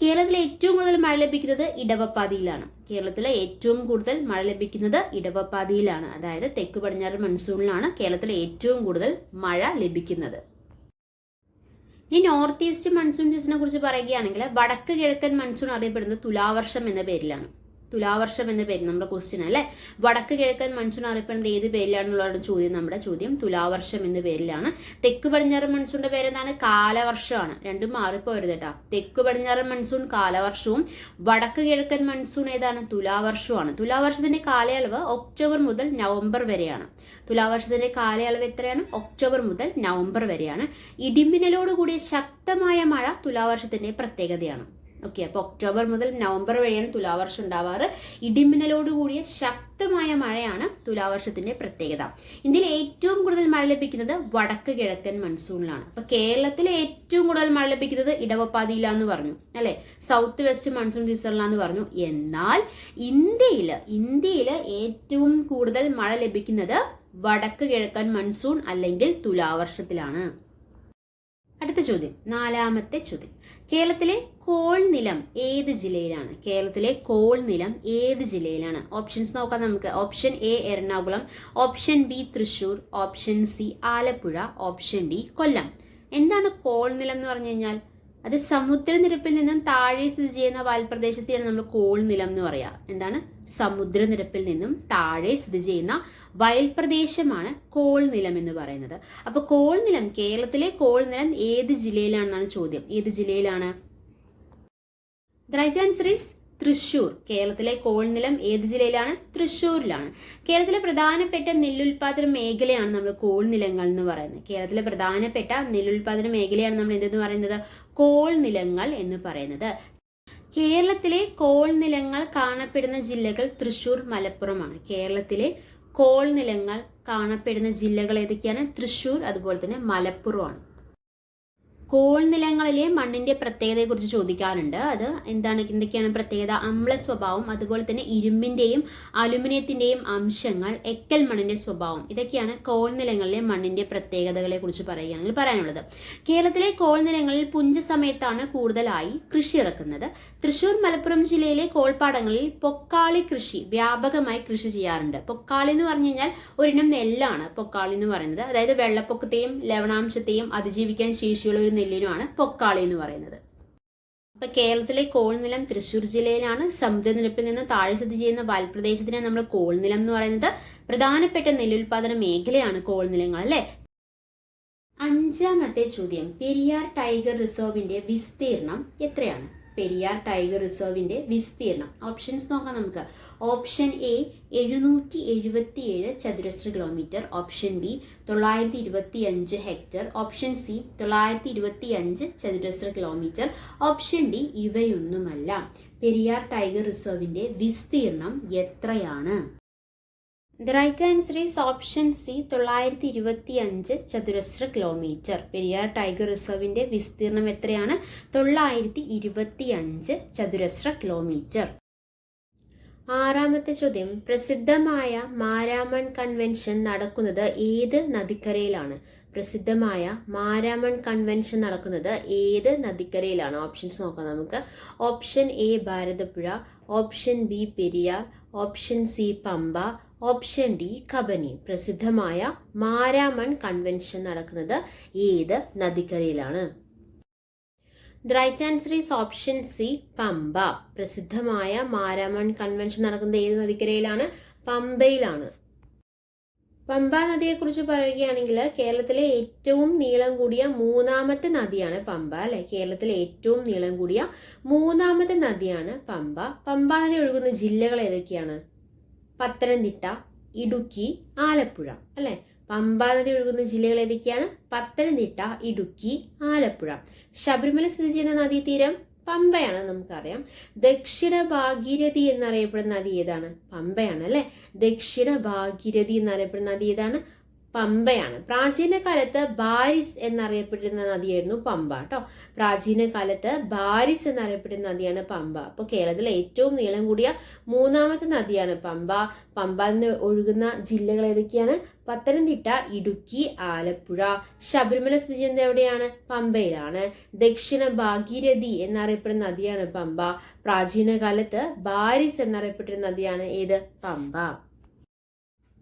കേരളത്തിൽ ഏറ്റവും കൂടുതൽ മഴ ലഭിക്കുന്നത് ഇടവപ്പാതിയിലാണ്. അതായത് തെക്ക് പടിഞ്ഞാറൻ മൺസൂണിലാണ് കേരളത്തിൽ ഏറ്റവും കൂടുതൽ മഴ ലഭിക്കുന്നത്. ഇനി നോർത്ത് ഈസ്റ്റ് മൺസൂൺ സീസണിനെ കുറിച്ച് പറയുകയാണെങ്കിൽ വടക്ക് കിഴക്കൻ മൺസൂൺ അറിയപ്പെടുന്നത് തുലാവർഷം എന്ന പേരിലാണ്. നമ്മുടെ ക്വസ്റ്റ്യൻ അല്ലേ. വടക്ക് കിഴക്കൻ മൺസൂൺ അറിയപ്പെടുന്നത് ഏത് പേരിലാണെന്നുള്ളതാണ് നമ്മുടെ ചോദ്യം. തുലാവർഷം എന്ന പേരിലാണ്. തെക്ക് പടിഞ്ഞാറൻ മൺസൂണിന്റെ പേരെന്താണ്? കാലവർഷമാണ്. രണ്ടും മാറിപ്പോരുത് കേട്ടോ. തെക്ക് പടിഞ്ഞാറൻ മൺസൂൺ കാലവർഷവും വടക്ക് കിഴക്കൻ മൺസൂൺ ഏതാണ്? തുലാവർഷവുമാണ്. തുലാവർഷത്തിന്റെ കാലയളവ് ഒക്ടോബർ മുതൽ നവംബർ വരെയാണ്. ഒക്ടോബർ മുതൽ നവംബർ വരെയാണ്. ഇടിമിന്നലോട് കൂടിയ ശക്തമായ മഴ തുലാവർഷത്തിന്റെ പ്രത്യേകതയാണ്. ഓക്കെ, അപ്പോൾ ഒക്ടോബർ മുതൽ നവംബർ വരെയാണ് തുലാവർഷം ഉണ്ടാവാറ്. ഇടിമിന്നലോട് കൂടിയ ശക്തമായ മഴയാണ് തുലാവർഷത്തിന്റെ പ്രത്യേകത. ഇന്ത്യയിൽ ഏറ്റവും കൂടുതൽ മഴ ലഭിക്കുന്നത് വടക്ക് കിഴക്കൻ മൺസൂണിലാണ്. അപ്പൊ കേരളത്തിലെ ഏറ്റവും കൂടുതൽ മഴ ലഭിക്കുന്നത് ഇടവപ്പാതിയിലാന്ന് പറഞ്ഞു അല്ലെ, സൗത്ത് വെസ്റ്റ് മൺസൂൺ സീസണിലാന്ന് പറഞ്ഞു. എന്നാൽ ഇന്ത്യയില് ഏറ്റവും കൂടുതൽ മഴ ലഭിക്കുന്നത് വടക്ക് കിഴക്കൻ മൺസൂൺ അല്ലെങ്കിൽ തുലാവർഷത്തിലാണ്. അടുത്ത ചോദ്യം, 4ാമത്തെ ചോദ്യം. കേരളത്തിലെ കോൾ നിലം ഏത് ജില്ലയിലാണ്? ഓപ്ഷൻസ് നോക്കാം നമുക്ക്. Option A Ernakulam, option B Thrissur, option C Alappuzha, option D Kollam. എന്താണ് കോൾ നിലം എന്ന് പറഞ്ഞു കഴിഞ്ഞാൽ? അത് സമുദ്രനിരപ്പിൽ നിന്നും താഴെ സ്ഥിതി ചെയ്യുന്ന വയൽപ്രദേശത്തെയാണ് നമ്മൾ കോൾ നിലം എന്ന് പറയാ. എന്താണ്? സമുദ്രനിരപ്പിൽ നിന്നും താഴെ സ്ഥിതി ചെയ്യുന്ന വയൽപ്രദേശമാണ് കോൾ നിലം എന്ന് പറയുന്നത്. അപ്പൊ കോൾ നിലം, കേരളത്തിലെ കോൾ നിലം ഏത് ജില്ലയിലാണെന്നാണ് ചോദ്യം. ഏത് ജില്ലയിലാണ്? The right answer is Thrissur. കേരളത്തിലെ കോൾനിലം ഏത് ജില്ലയിലാണ്? തൃശ്ശൂരിലാണ്. കേരളത്തിലെ പ്രധാനപ്പെട്ട നെല്ലുൽപാദന മേഖലയാണ് നമ്മൾ കോൾനിലങ്ങൾ എന്ന് പറയുന്നത്. കേരളത്തിലെ പ്രധാനപ്പെട്ട നെല്ലുൽപാദന മേഖലയാണ് നമ്മൾ എന്തെന്ന് പറയുന്നത്? കോൾനിലങ്ങൾ എന്ന് പറയുന്നത്. കേരളത്തിലെ കോൾനിലങ്ങൾ കാണപ്പെടുന്ന ജില്ലകൾ തൃശ്ശൂർ, മലപ്പുറമാണ്. കേരളത്തിലെ കോൾനിലങ്ങൾ കാണപ്പെടുന്ന ജില്ലകൾ ഏതൊക്കെയാണ്? തൃശ്ശൂർ, അതുപോലെ തന്നെ മലപ്പുറമാണ്. കോൾനിലങ്ങളിലെ മണ്ണിന്റെ പ്രത്യേകതയെക്കുറിച്ച് ചോദിക്കാറുണ്ട്. അത് എന്തൊക്കെയാണ് പ്രത്യേകത? അമ്ല സ്വഭാവം, അതുപോലെ തന്നെ ഇരുമ്പിന്റെയും അലുമിനിയത്തിന്റെയും അംശങ്ങൾ, എക്കൽ മണ്ണിന്റെ സ്വഭാവം, ഇതൊക്കെയാണ് കോൾനിലങ്ങളിലെ മണ്ണിന്റെ പ്രത്യേകതകളെ കുറിച്ച് പറയുകയാണെങ്കിൽ പറയാനുള്ളത്. കേരളത്തിലെ കോൾനിലങ്ങളിൽ പുഞ്ച സമയത്താണ് കൂടുതലായി കൃഷി ഇറക്കുന്നത്. തൃശ്ശൂർ, മലപ്പുറം ജില്ലയിലെ കോൾപ്പാടങ്ങളിൽ പൊക്കാളി കൃഷി വ്യാപകമായി കൃഷി ചെയ്യാറുണ്ട്. പൊക്കാളി എന്ന് പറഞ്ഞു കഴിഞ്ഞാൽ ഒരിനം നെല്ലാണ് പൊക്കാളി എന്ന് പറയുന്നത്. അതായത് വെള്ളപ്പൊക്കത്തെയും ലവണാംശത്തെയും അതിജീവിക്കാൻ ശേഷിയുള്ള ഒരു നെല്ലിനുമാണ് പൊക്കാളി എന്ന് പറയുന്നത്. അപ്പൊ കേരളത്തിലെ കോൾനിലം തൃശ്ശൂർ ജില്ലയിലാണ്. സമുദ്രനിരപ്പിൽ നിന്ന് താഴെ സ്ഥിതി ചെയ്യുന്ന വയൽപ്രദേശത്തിനെ നമ്മൾ കോൾനിലം എന്ന് പറയുന്നത്. പ്രധാനപ്പെട്ട നെല്ലുൽപാദന മേഖലയാണ് കോൾനിലങ്ങൾ, അല്ലെ? അഞ്ചാമത്തെ ചോദ്യം, പെരിയാർ ടൈഗർ റിസർവിന്റെ വിസ്തീർണം എത്രയാണ്? പെരിയാർ ടൈഗർ റിസർവിന്റെ വിസ്തീർണം. ഓപ്ഷൻസ് നോക്കാം നമുക്ക്. ഓപ്ഷൻ എ 777 ചതുരശ്ര kilometre, option B 925 hectare, option C 925 ചതുരശ്ര കിലോമീറ്റർ, ഓപ്ഷൻ ഡി ഇവയൊന്നുമല്ല. പെരിയാർ ടൈഗർ റിസർവിന്റെ വിസ്തീർണം എത്രയാണ്? The right answer is option C, 925 ചതുരശ്ര കിലോമീറ്റർ. പെരിയാർ ടൈഗർ റിസർവിന്റെ വിസ്തീർണം എത്രയാണ്? 925 ചതുരശ്ര കിലോമീറ്റർ. ആറാമത്തെ ചോദ്യം, പ്രസിദ്ധമായ മാരാമൺ കൺവെൻഷൻ നടക്കുന്നത് ഏത് നദിക്കരയിലാണ്? പ്രസിദ്ധമായ മാരാമൺ കൺവെൻഷൻ നടക്കുന്നത് ഏത് നദിക്കരയിലാണ്? ഓപ്ഷൻസ് നോക്കാം നമുക്ക്. Option A Bharathapuzha, option B Periyar, option C Pamba, option D Kabani. പ്രസിദ്ധമായ മാരാമൺ കൺവെൻഷൻ നടക്കുന്നത് ഏത് നദിക്കരയിലാണ്? The right answer is option C, Pamba. പ്രസിദ്ധമായ മാരാമൺ കൺവെൻഷൻ നടക്കുന്നത് ഏത് നദിക്കരയിലാണ്? പമ്പയിലാണ്. പമ്പ നദിയെക്കുറിച്ച് പറയുകയാണെങ്കിൽ കേരളത്തിലെ ഏറ്റവും നീളം കൂടിയ മൂന്നാമത്തെ നദിയാണ് പമ്പ, അല്ലെ? കേരളത്തിലെ ഏറ്റവും നീളം കൂടിയ മൂന്നാമത്തെ നദിയാണ് പമ്പ. പമ്പ നദി ഒഴുകുന്ന ജില്ലകൾ ഏതൊക്കെയാണ്? പത്തനംതിട്ട, ഇടുക്കി, ആലപ്പുഴ, അല്ലെ? പമ്പ നദി ഒഴുകുന്ന ജില്ലകൾ ഏതൊക്കെയാണ്? പത്തനംതിട്ട, ഇടുക്കി, ആലപ്പുഴ. ശബരിമല സ്ഥിതി ചെയ്യുന്ന നദീതീരം പമ്പയാണ്, നമുക്കറിയാം. ദക്ഷിണ ഭാഗീരഥി എന്നറിയപ്പെടുന്ന നദി ഏതാണ്? പമ്പയാണ്, അല്ലെ? ദക്ഷിണ ഭാഗീരഥി എന്നറിയപ്പെടുന്ന നദി ഏതാണ്? പമ്പയാണ്. പ്രാചീന കാലത്ത് ബാരിസ് എന്നറിയപ്പെടുന്ന നദിയായിരുന്നു പമ്പ കേട്ടോ. പ്രാചീന കാലത്ത് ബാരിസ് എന്നറിയപ്പെടുന്ന നദിയാണ് പമ്പ. അപ്പോൾ കേരളത്തിലെ ഏറ്റവും നീളം കൂടിയ മൂന്നാമത്തെ നദിയാണ് പമ്പ. പമ്പ ഒഴുകുന്ന ജില്ലകൾ ഏതൊക്കെയാണ്? പത്തനംതിട്ട, ഇടുക്കി, ആലപ്പുഴ. ശബരിമല സ്ഥിതി ചെയ്യുന്നത് എവിടെയാണ്? പമ്പയിലാണ്. ദക്ഷിണ ഭാഗീരഥി എന്നറിയപ്പെടുന്ന നദിയാണ് പമ്പ. പ്രാചീന കാലത്ത് ബാരിസ് എന്നറിയപ്പെട്ടിരുന്ന നദിയാണ് ഏത്? പമ്പ.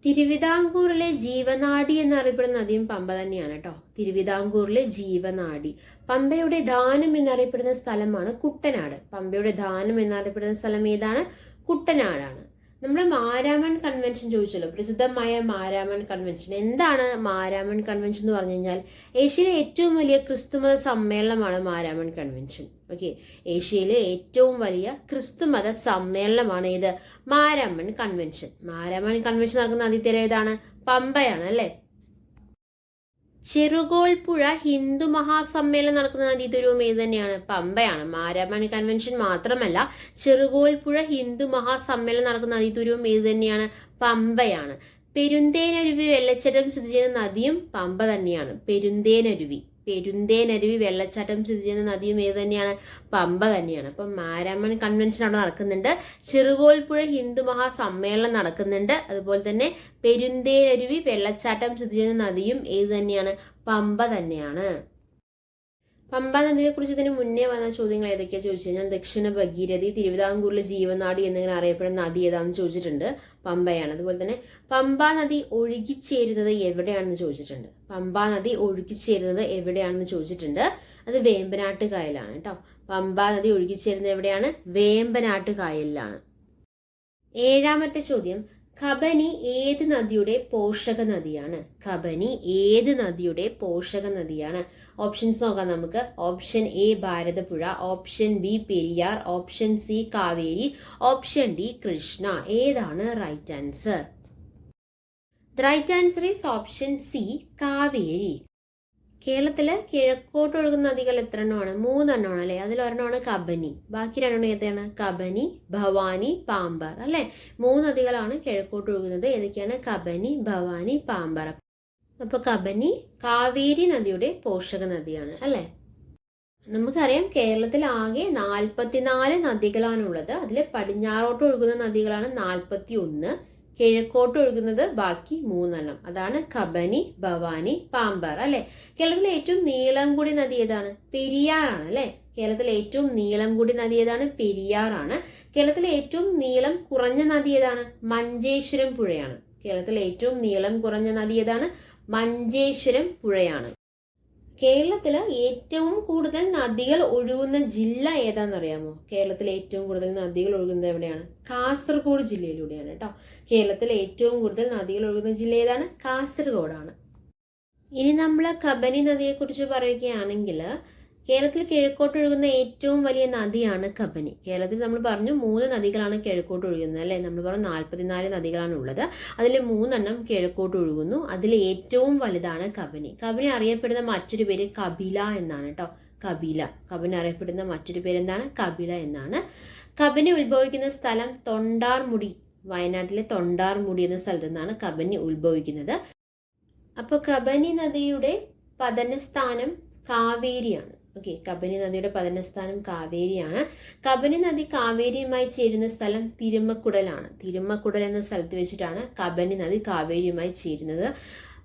തിരുവിതാംകൂറിലെ ജീവനാഡി എന്നറിയപ്പെടുന്ന നദിയും പമ്പ തന്നെയാണ് കേട്ടോ. തിരുവിതാംകൂറിലെ ജീവനാഡി. പമ്പയുടെ ദാനം എന്നറിയപ്പെടുന്ന സ്ഥലമാണ് കുട്ടനാട്. പമ്പയുടെ ദാനം എന്നറിയപ്പെടുന്ന സ്ഥലം ഏതാണ്? കുട്ടനാടാണ്. നമ്മൾ മാരാമൺ കൺവെൻഷൻ ചോദിച്ചല്ലോ, പ്രസിദ്ധമായ മാരാമൺ കൺവെൻഷൻ. എന്താണ് മാരാമൺ കൺവെൻഷൻ എന്ന് പറഞ്ഞു കഴിഞ്ഞാൽ ഏഷ്യയിലെ ഏറ്റവും വലിയ ക്രിസ്തുമത സമ്മേളനമാണ് മാരാമൺ കൺവെൻഷൻ. ഓക്കെ, ഏഷ്യയിലെ ഏറ്റവും വലിയ ക്രിസ്തുമത സമ്മേളനമാണ് ഏത്? മാരാമൺ കൺവെൻഷൻ. മാരാമൺ കൺവെൻഷൻ നടക്കുന്ന നദീതീരം ഏതാണ്? പമ്പയാണ്, അല്ലെ? ചെറുകോൽപ്പുഴ ഹിന്ദു മഹാസമ്മേളനം നടക്കുന്ന നദീതീരവും ഏത് തന്നെയാണ്? പമ്പയാണ്. മാരാമൺ കൺവെൻഷൻ മാത്രമല്ല, ചെറുകോൽപ്പുഴ ഹിന്ദു മഹാസമ്മേളനം നടക്കുന്ന നദീതീരവും ഏത് തന്നെയാണ്? പമ്പയാണ്. പെരുന്തേനരുവി വെള്ളച്ചാട്ടം സ്ഥിതി ചെയ്യുന്ന നദിയും പമ്പ തന്നെയാണ്. പെരുന്തേനരുവി വെള്ളച്ചാട്ടം സ്ഥിതി ചെയ്യുന്ന നദിയും ഏത് തന്നെയാണ്? പമ്പ തന്നെയാണ്. അപ്പം മാരാമൺ കൺവെൻഷൻ അവിടെ നടക്കുന്നുണ്ട്. ചെറുകോൽപ്പുഴ ഹിന്ദു മഹാസമ്മേളനം നടക്കുന്നുണ്ട്. അതുപോലെ തന്നെ പെരുന്തേനരുവി വെള്ളച്ചാട്ടം സ്ഥിതി ചെയ്യുന്ന നദിയും ഏത് തന്നെയാണ്? പമ്പ തന്നെയാണ്. പമ്പ നദിയെ കുറിച്ച് ഇതിന് മുന്നേ വന്ന ചോദ്യങ്ങൾ ഏതൊക്കെയാ ചോദിച്ചു കഴിഞ്ഞാൽ ദക്ഷിണ ഭഗീരഥി, തിരുവിതാംകൂറിലെ ജീവനാഡി എന്നിങ്ങനെ അറിയപ്പെടുന്ന നദി ഏതാണെന്ന് ചോദിച്ചിട്ടുണ്ട്. പമ്പയാണ്. അതുപോലെ തന്നെ പമ്പാ നദി ഒഴുകിച്ചേരുന്നത് എവിടെയാണെന്ന് ചോദിച്ചിട്ടുണ്ട്. പമ്പാ നദി ഒഴുകിച്ചേരുന്നത് എവിടെയാണെന്ന് ചോദിച്ചിട്ടുണ്ട്. അത് വേമ്പനാട്ട് കായലാണ് കേട്ടോ. പമ്പാ നദി ഒഴുകിച്ചേരുന്നത് എവിടെയാണ്? വേമ്പനാട്ട് കായലിലാണ്. ഏഴാമത്തെ ചോദ്യം, കബനി ഏത് നദിയുടെ പോഷക നദിയാണ്? കബനി ഏത് നദിയുടെ പോഷക നദിയാണ്? ഓപ്ഷൻസ് നോക്കാം നമുക്ക്. Option A Bharathapuzha, option B Periyar, option C Kaveri, option D Krishna. ഏതാണ് right answer? The right answer is option C Kaveri. കേരളത്തിൽ കിഴക്കോട്ട് ഒഴുകുന്ന നദികൾ എത്ര എണ്ണമാണ്? 3 എണ്ണമാണ് അല്ലേ? അതിലൊരെണ്ണമാണ് കബനി. ബാക്കി 2 എണ്ണം ഏതാണ്? കബനി, ഭവാനി, പാമ്പാർ അല്ലേ? 3 നദികളാണ് കിഴക്കോട്ട് ഒഴുകുന്നത്. ഏതൊക്കെയാണ്? കബനി, ഭവാനി, പാമ്പാർ. അപ്പോൾ കബനി കാവേരി നദിയുടെ പോഷക നദിയാണ് അല്ലേ? നമുക്കറിയാം കേരളത്തിൽ ആകെ 44 നദികളാണുള്ളത്. അതിൽ പടിഞ്ഞാറോട്ട് ഒഴുകുന്ന നദികളാണ് 41, കിഴക്കോട്ട് ഒഴുകുന്നത് ബാക്കി 3 എണ്ണം. അതാണ് കബനി, ഭവാനി, പാമ്പാർ അല്ലെ? കേരളത്തിലെ ഏറ്റവും നീളം കൂടിയ നദി ഏതാണ്? പെരിയാറാണ് അല്ലെ? കേരളത്തിലെ ഏറ്റവും നീളം കൂടിയ നദി ഏതാണ്? പെരിയാറാണ്. കേരളത്തിലെ ഏറ്റവും നീളം കുറഞ്ഞ നദി ഏതാണ്? മഞ്ചേശ്വരം പുഴയാണ്. കേരളത്തിലെ ഏറ്റവും നീളം കുറഞ്ഞ നദി ഏതാണ്? മഞ്ചേശ്വരം പുഴയാണ്. കേരളത്തിൽ ഏറ്റവും കൂടുതൽ നദികൾ ഒഴുകുന്ന ജില്ല ഏതാണെന്നറിയാമോ? കേരളത്തിൽ ഏറ്റവും കൂടുതൽ നദികൾ ഒഴുകുന്നത് എവിടെയാണ്? കാസർഗോഡ് ജില്ലയിലൂടെയാണ് കേട്ടോ. കേരളത്തിൽ ഏറ്റവും കൂടുതൽ നദികൾ ഒഴുകുന്ന ജില്ല ഏതാണ്? കാസർഗോഡാണ്. ഇനി നമ്മൾ കബനി നദിയെക്കുറിച്ച് പറയുകയാണെങ്കിൽ കേരളത്തിൽ കിഴക്കോട്ട് ഒഴുകുന്ന ഏറ്റവും വലിയ നദിയാണ് കബനി. കേരളത്തിൽ നമ്മൾ പറഞ്ഞു 3 നദികളാണ് കിഴക്കോട്ട് ഒഴുകുന്നത് അല്ലേ? നമ്മൾ പറഞ്ഞു 44 നദികളാണ് ഉള്ളത്. അതിൽ 3 എണ്ണം കിഴക്കോട്ട് ഒഴുകുന്നു. അതിൽ ഏറ്റവും വലുതാണ് കബനി. കബനി അറിയപ്പെടുന്ന മറ്റൊരു പേര് കപില എന്നാണ് കേട്ടോ. കബനി അറിയപ്പെടുന്ന മറ്റൊരു പേര് എന്താണ്? കപില എന്നാണ്. കബനി ഉത്ഭവിക്കുന്ന സ്ഥലം തൊണ്ടാർമുടി, വയനാട്ടിലെ തൊണ്ടാർമുടി എന്ന സ്ഥലത്ത് നിന്നാണ് കബനി ഉത്ഭവിക്കുന്നത്. അപ്പോൾ കബനി നദിയുടെ പതനസ്ഥാനം കാവേരിയാണ്. ഓക്കെ, കബനി നദിയുടെ പതനസ്ഥാനം കാവേരിയാണ്. കബനി നദി കാവേരിയുമായി ചേരുന്ന സ്ഥലം തിരുമക്കുടലാണ്. തിരുമക്കുടൽ എന്ന സ്ഥലത്ത് വെച്ചിട്ടാണ് കബനി നദി കാവേരിയുമായി ചേരുന്നത്.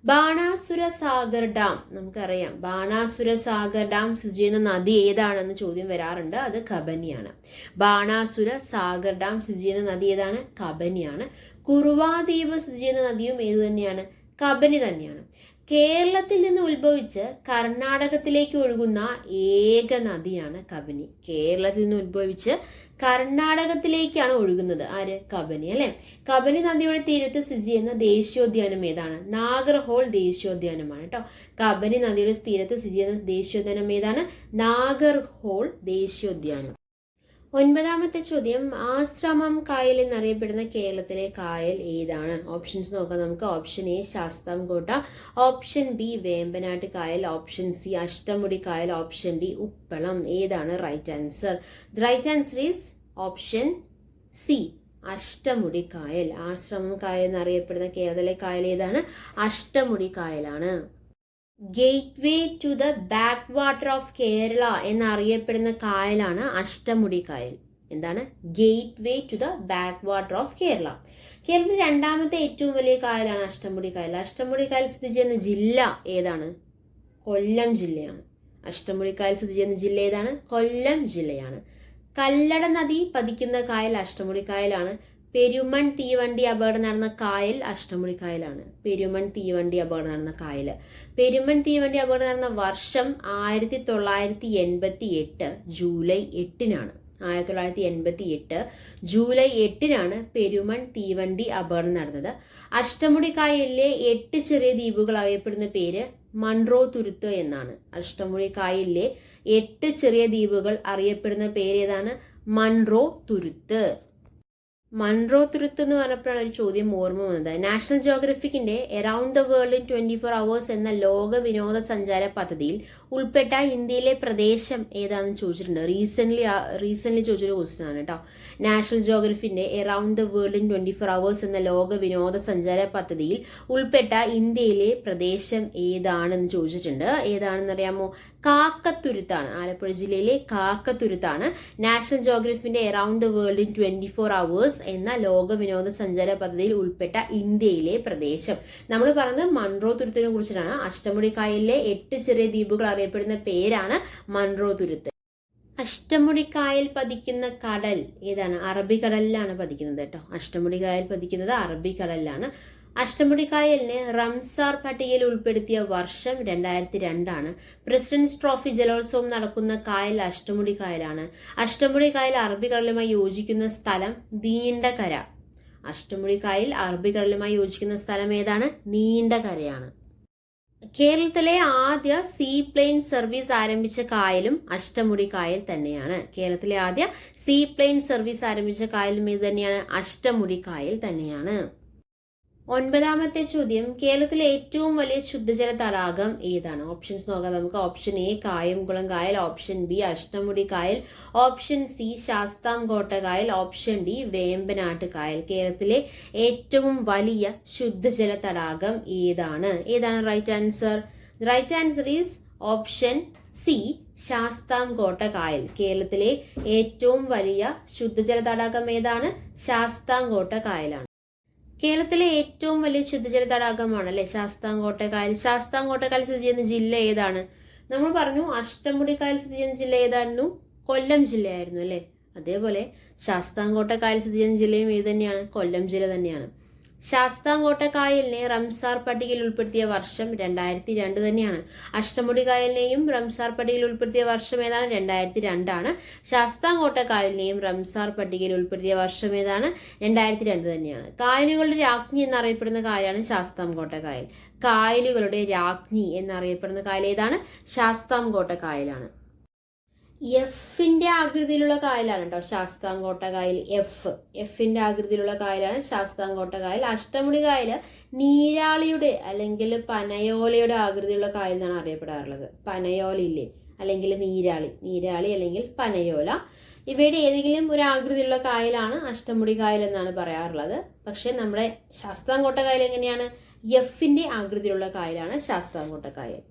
ബാണാസുര സാഗർ ഡാം നമുക്കറിയാം. ബാണാസുര സാഗർ ഡാം സ്ഥിതി ചെയ്യുന്ന നദി ഏതാണെന്ന് ചോദ്യം വരാറുണ്ട്. അത് കബനിയാണ്. ബാണാസുര സാഗർ ഡാം സ്ഥിതി ചെയ്യുന്ന നദി ഏതാണ്? കബനിയാണ്. കുറുവാദ്വീപ് സ്ഥിതി ചെയ്യുന്ന നദിയും ഏത് തന്നെയാണ്? കബനി തന്നെയാണ്. കേരളത്തിൽ നിന്ന് ഉത്ഭവിച്ച് കർണാടകത്തിലേക്ക് ഒഴുകുന്ന ഏക നദിയാണ് കബനി. കേരളത്തിൽ നിന്ന് ഉത്ഭവിച്ച് കർണാടകത്തിലേക്കാണ് ഒഴുകുന്നത്. ആര്? കബനി അല്ലെ? കബനി നദിയുടെ തീരത്ത് സ്ഥിതി ചെയ്യുന്ന ദേശീയോദ്യാനം ഏതാണ്? നാഗർഹോൾ ദേശീയോദ്യാനമാണ് കേട്ടോ. കബനി നദിയുടെ തീരത്ത് സ്ഥിതി ചെയ്യുന്ന ദേശീയോദ്യാനം ഏതാണ്? നാഗർഹോൾ ദേശീയോദ്യാനം. 9ാമത്തെ ചോദ്യം, ആശ്രമം കായൽ എന്നറിയപ്പെടുന്ന കേരളത്തിലെ കായൽ ഏതാണ്? ഓപ്ഷൻസ് നോക്കാം നമുക്ക്. Option A Sasthamcotta, option B Vembanad കായൽ, ഓപ്ഷൻ സി അഷ്ടമുടി കായൽ, ഓപ്ഷൻ ഡി ഉപ്പളം. ഏതാണ് right answer? The right answer is option C Ashtamudi കായൽ. ആശ്രമം കായൽ എന്നറിയപ്പെടുന്ന കേരളത്തിലെ കായൽ ഏതാണ്? അഷ്ടമുടി കായലാണ്. Gateway to the back water of Kerala എന്നറിയപ്പെടുന്ന കായലാണ് അഷ്ടമുടി കായൽ. എന്താണ്? Gateway to the back water of Kerala. കേരളത്തിൽ 2ാമത്തെ ഏറ്റവും വലിയ കായലാണ് അഷ്ടമുടി കായൽ. അഷ്ടമുടി കായൽ സ്ഥിതി ചെയ്യുന്ന ജില്ല ഏതാണ്? കൊല്ലം ജില്ലയാണ്. അഷ്ടമുടി കായൽ സ്ഥിതി ചെയ്യുന്ന ജില്ല ഏതാണ്? കൊല്ലം ജില്ലയാണ്. കല്ലട നദി പതിക്കുന്ന കായൽ അഷ്ടമുടി കായലാണ്. പെരുമൺ തീവണ്ടി അപകടം നടന്ന കായൽ അഷ്ടമുടി കായലാണ്. പെരുമൺ തീവണ്ടി അപകടം നടന്ന കായൽ. പെരുമൺ തീവണ്ടി അപകടം നടന്ന വർഷം 1988 ജൂലൈ 8-നാണ്. 1988 ജൂലൈ 8-നാണ് പെരുമൺ തീവണ്ടി അപകടം നടന്നത്. അഷ്ടമുടി കായലിലെ 8 ചെറിയ ദ്വീപുകൾ അറിയപ്പെടുന്ന പേര് മൺട്രോ തുരുത്ത് എന്നാണ്. അഷ്ടമുടി കായലിലെ 8 ചെറിയ ദ്വീപുകൾ അറിയപ്പെടുന്ന പേര് ഏതാണ്? മൺട്രോ തുരുത്ത്. മൺട്രോ തുരുത്ത് എന്ന് പറഞ്ഞപ്പോഴാണ് ഒരു ചോദ്യം ഓർമ്മ വന്നത്. നാഷണൽ ജിയോഗ്രഫിക്കിന്റെ around the world in 24 hours എന്ന ലോക വിനോദസഞ്ചാര പദ്ധതിയിൽ ഉൾപ്പെട്ട ഇന്ത്യയിലെ പ്രദേശം ഏതാണെന്ന് ചോദിച്ചിട്ടുണ്ട്. റീസെന്റ് ചോദിച്ചൊരു ക്വസ്റ്റ്യൻ ആണ് കേട്ടോ. നാഷണൽ ജിയോഗ്രഫിന്റെ around the world in 24 hours എന്ന ലോക വിനോദസഞ്ചാര പദ്ധതിയിൽ ഉൾപ്പെട്ട ഇന്ത്യയിലെ പ്രദേശം ഏതാണെന്ന് ചോദിച്ചിട്ടുണ്ട്. ഏതാണെന്ന് അറിയാമോ? കാക്കത്തുരുത്താണ്. ആലപ്പുഴ ജില്ലയിലെ കാക്കത്തുരുത്താണ് നാഷണൽ ജിയോഗ്രഫിന്റെ around the world in 24 hours എന്ന ലോക വിനോദസഞ്ചാര പദ്ധതിയിൽ ഉൾപ്പെട്ട ഇന്ത്യയിലെ പ്രദേശം. നമ്മൾ പറഞ്ഞത് മൺട്രോ തുരുത്തിനെ കുറിച്ചിട്ടാണ്. അഷ്ടമുടി കായലിലെ 8 ചെറിയ ദ്വീപുകൾ അറിയപ്പെടുന്ന പേരാണ് മൺട്രോ തുരുത്ത്. അഷ്ടമുടി കായൽ പതിക്കുന്ന കടൽ ഏതാണ്? അറബിക്കടലിലാണ് പതിക്കുന്നത് കേട്ടോ. അഷ്ടമുടി കായൽ പതിക്കുന്നത് അറബിക്കടലിലാണ്. അഷ്ടമുടി കായലിനെ റംസാർ പട്ടികയിൽ ഉൾപ്പെടുത്തിയ വർഷം 2002-ആണ്. പ്രസിഡന്റ്സ് ട്രോഫി ജലോത്സവം നടക്കുന്ന കായൽ അഷ്ടമുടി കായലാണ്. അഷ്ടമുടി കായൽ അറബിക്കടലുമായി യോജിക്കുന്ന സ്ഥലം നീണ്ടകര. അഷ്ടമുടി കായൽ അറബിക്കടലുമായി യോജിക്കുന്ന സ്ഥലം ഏതാണ്? നീണ്ടകരയാണ്. കേരളത്തിലെ ആദ്യ സീപ്ലെയിൻ സർവീസ് ആരംഭിച്ച കായലും അഷ്ടമുടി കായൽ തന്നെയാണ്. കേരളത്തിലെ ആദ്യ സീപ്ലെയിൻ സർവീസ് ആരംഭിച്ച കായലും ഇത് തന്നെയാണ്, അഷ്ടമുടി കായൽ തന്നെയാണ്. 9ാമത്തെ ചോദ്യം, കേരളത്തിലെ ഏറ്റവും വലിയ ശുദ്ധജല തടാകം ഏതാണ്? ഓപ്ഷൻസ് നോക്കാം നമുക്ക്. ഓപ്ഷൻ എ കായംകുളം കായൽ, ഓപ്ഷൻ ബി അഷ്ടമുടി കായൽ, ഓപ്ഷൻ സി ശാസ്താംകോട്ട കായൽ, ഓപ്ഷൻ ഡി വേമ്പനാട്ട് കായൽ. കേരളത്തിലെ ഏറ്റവും വലിയ ശുദ്ധജല തടാകം ഏതാണ്? Right answer? Right answer is option C Sasthamkotta കായൽ. കേരളത്തിലെ ഏറ്റവും വലിയ ശുദ്ധജല തടാകം ഏതാണ്? ശാസ്താംകോട്ട കായലാണ്. കേരളത്തിലെ ഏറ്റവും വലിയ ശുദ്ധജല തടാകമാണ് അല്ലെ ശാസ്താംകോട്ട കായൽ. ശാസ്താംകോട്ട കായൽ സ്ഥിതി ചെയ്യുന്ന ജില്ല ഏതാണ്? നമ്മൾ പറഞ്ഞു അഷ്ടമുടി കായൽ സ്ഥിതി ചെയ്യുന്ന ജില്ല ഏതായിരുന്നു? കൊല്ലം ജില്ലയായിരുന്നു അല്ലെ. അതേപോലെ ശാസ്താംകോട്ട കായൽ സ്ഥിതി ചെയ്യുന്ന ജില്ലയും ഏത് തന്നെയാണ്? കൊല്ലം ജില്ല തന്നെയാണ്. ശാസ്താംകോട്ട കായലിനെ റംസാർ പട്ടികയിൽ ഉൾപ്പെടുത്തിയ വർഷം 2002 തന്നെയാണ്. അഷ്ടമുടി കായലിനെയും റംസാർ പട്ടികയിൽ ഉൾപ്പെടുത്തിയ വർഷം ഏതാണ്? 2002 ശാസ്താംകോട്ട കായലിനെയും റംസാർ പട്ടികയിൽ ഉൾപ്പെടുത്തിയ വർഷം ഏതാണ്? 2002 തന്നെയാണ്. കായലുകളുടെ രാജ്ഞി എന്നറിയപ്പെടുന്ന കായലാണ് ശാസ്താംകോട്ട കായൽ. കായലുകളുടെ രാജ്ഞി എന്നറിയപ്പെടുന്ന കായൽ ഏതാണ്? ശാസ്താംകോട്ട കായലാണ്. എഫിന്റെ ആകൃതിയിലുള്ള കായലാണ് കേട്ടോ ശാസ്താംകോട്ട കായൽ. എഫിന്റെ ആകൃതിയിലുള്ള കായലാണ് ശാസ്താംകോട്ട കായൽ. അഷ്ടമുടി കായൽ നീരാളിയുടെ അല്ലെങ്കിൽ പനയോലയുടെ ആകൃതിയുള്ള കായൽ എന്നാണ് അറിയപ്പെടാറുള്ളത്. പനയോലയില്ലേ, അല്ലെങ്കിൽ നീരാളി അല്ലെങ്കിൽ പനയോല, ഇവയുടെ ഏതെങ്കിലും ഒരു ആകൃതിയിലുള്ള കായലാണ് അഷ്ടമുടി കായൽ എന്നാണ് പറയാറുള്ളത്. പക്ഷെ നമ്മുടെ ശാസ്താംകോട്ട കായൽ എങ്ങനെയാണ്? എഫിന്റെ ആകൃതിയിലുള്ള കായലാണ് ശാസ്താംകോട്ട കായൽ.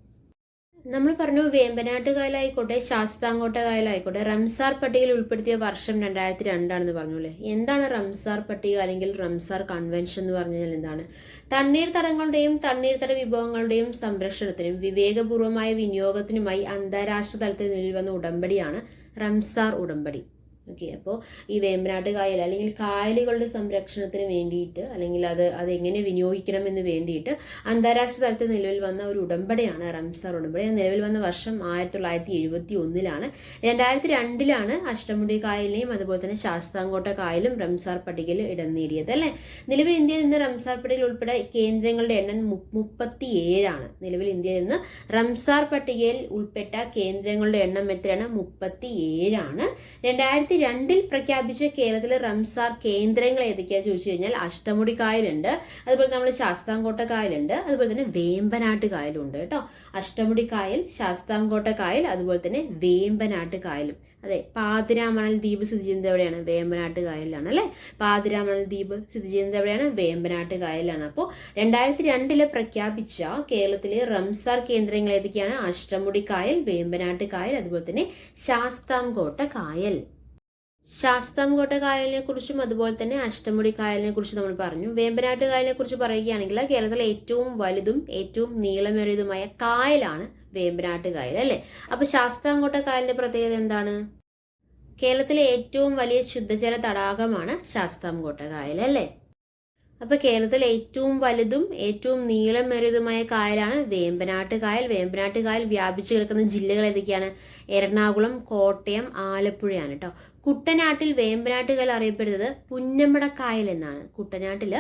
നമ്മൾ പറഞ്ഞു വേമ്പനാട്ട് കായലായിക്കോട്ടെ ശാസ്താംകോട്ട കായലായിക്കോട്ടെ റംസാർ പട്ടികയിൽ ഉൾപ്പെടുത്തിയ വർഷം 2002 പറഞ്ഞു അല്ലേ. എന്താണ് റംസാർ പട്ടിക അല്ലെങ്കിൽ റംസാർ കൺവെൻഷൻ എന്ന് പറഞ്ഞാൽ എന്താണ്? തണ്ണീർത്തടങ്ങളുടെയും തണ്ണീർത്തട വിഭവങ്ങളുടെയും സംരക്ഷണത്തിനും വിവേകപൂർവമായ വിനിയോഗത്തിനുമായി അന്താരാഷ്ട്ര തലത്തിൽ നിലവിൽ വന്ന ഉടമ്പടിയാണ് റംസാർ ഉടമ്പടി. ഓക്കെ, അപ്പോൾ ഈ വേമ്പനാട്ട് കായൽ അല്ലെങ്കിൽ കായലുകളുടെ സംരക്ഷണത്തിന് വേണ്ടിയിട്ട് അല്ലെങ്കിൽ അതെങ്ങനെ വിനിയോഗിക്കണമെന്ന് വേണ്ടിയിട്ട് അന്താരാഷ്ട്ര തലത്തിൽ നിലവിൽ വന്ന ഒരു ഉടമ്പടിയാണ് റംസാർ ഉടമ്പടി. നിലവിൽ വന്ന വർഷം 1971 2002 അഷ്ടമുടി കായലിനെയും അതുപോലെ തന്നെ ശാസ്താംകോട്ട കായലും റംസാർ പട്ടികയിൽ ഇടം നേടിയത് അല്ലേ. നിലവിൽ ഇന്ത്യയിൽ നിന്ന് റംസാർ പട്ടികയിൽ ഉൾപ്പെടെ കേന്ദ്രങ്ങളുടെ എണ്ണം 37. നിലവിൽ ഇന്ത്യയിൽ നിന്ന് റംസാർ പട്ടികയിൽ ഉൾപ്പെട്ട കേന്ദ്രങ്ങളുടെ എണ്ണം എത്രയാണ്? 37. 2002 പ്രഖ്യാപിച്ച കേരളത്തിലെ റംസാർ കേന്ദ്രങ്ങൾ ഏതൊക്കെയാണെന്ന് ചോദിച്ചു കഴിഞ്ഞാൽ അഷ്ടമുടി കായലുണ്ട്, അതുപോലെ നമ്മൾ ശാസ്താംകോട്ട കായലുണ്ട്, അതുപോലെ തന്നെ വേമ്പനാട്ട് കായലും ഉണ്ട് കേട്ടോ. അഷ്ടമുടി കായൽ, ശാസ്താംകോട്ട കായൽ, അതുപോലെ തന്നെ വേമ്പനാട്ട് കായലും. അതെ, പാതിരാമണൽ ദ്വീപ് സ്ഥിതി ചെയ്യുന്നത് എവിടെയാണ്? വേമ്പനാട്ട് കായലിലാണ് അല്ലെ. പാതിരാമണൽ ദ്വീപ് സ്ഥിതി ചെയ്യുന്നത് എവിടെയാണ്? വേമ്പനാട്ട് കായലിലാണ്. അപ്പോൾ 2002 പ്രഖ്യാപിച്ച കേരളത്തിലെ റംസാർ കേന്ദ്രങ്ങൾ ഏതൊക്കെയാണ്? അഷ്ടമുടി കായൽ, വേമ്പനാട്ട് കായൽ, അതുപോലെ തന്നെ ശാസ്താംകോട്ട കായൽ. ശാസ്താംകോട്ട കായലിനെ കുറിച്ചും അതുപോലെ തന്നെ അഷ്ടമുടി കായലിനെ കുറിച്ചും നമ്മൾ പറഞ്ഞു. വേമ്പനാട്ട് കായലിനെ കുറിച്ച് പറയുകയാണെങ്കിൽ കേരളത്തിലെ ഏറ്റവും വലുതും ഏറ്റവും നീളമേറിയതുമായ കായലാണ് വേമ്പനാട്ട് കായൽ അല്ലേ. അപ്പൊ ശാസ്താംകോട്ട കായലിന്റെ പ്രത്യേകത എന്താണ്? കേരളത്തിലെ ഏറ്റവും വലിയ ശുദ്ധജല തടാകമാണ് ശാസ്താംകോട്ട കായൽ അല്ലേ. അപ്പൊ കേരളത്തിലെ ഏറ്റവും വലുതും ഏറ്റവും നീളമേറിയതുമായ കായലാണ് വേമ്പനാട്ട് കായൽ. വേമ്പനാട്ട് കായൽ വ്യാപിച്ചു കിടക്കുന്ന ജില്ലകൾ ഏതൊക്കെയാണ്? എറണാകുളം, കോട്ടയം, ആലപ്പുഴയാണ് കേട്ടോ. കുട്ടനാട്ടിൽ വേമ്പനാട്ട് കായൽ അറിയപ്പെടുന്നത് പുന്നമട കായൽ എന്നാണ്. കുട്ടനാട്ടിൽ